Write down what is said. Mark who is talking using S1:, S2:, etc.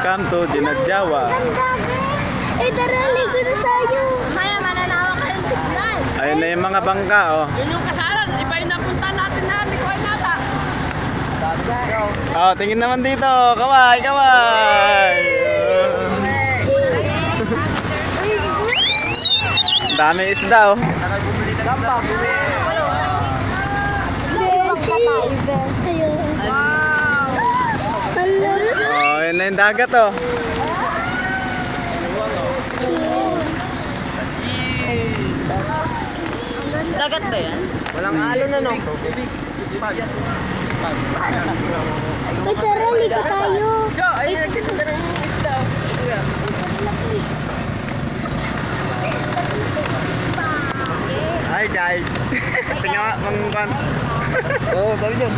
S1: welcome to Dinadjawa.
S2: Tara, ligo na tayo. Maya, mananawa kayong tignan.
S1: Ayun na yung mga bangka, oh.
S3: Yun yung kasalan, iba yung napunta natin na likuan nata.
S1: Oh, tingin naman dito. Kaway, kaway. Dami isda, oh. Oh, yun na yung dagat, oh.
S3: Dagat ba yan? Walang alon na no?
S2: Uy, tara, ligo tayo.
S3: Ayun, nagtitinda ng isda.
S1: Hi guys. Tingnan nga, mangungkan.
S3: Oo, dali yun.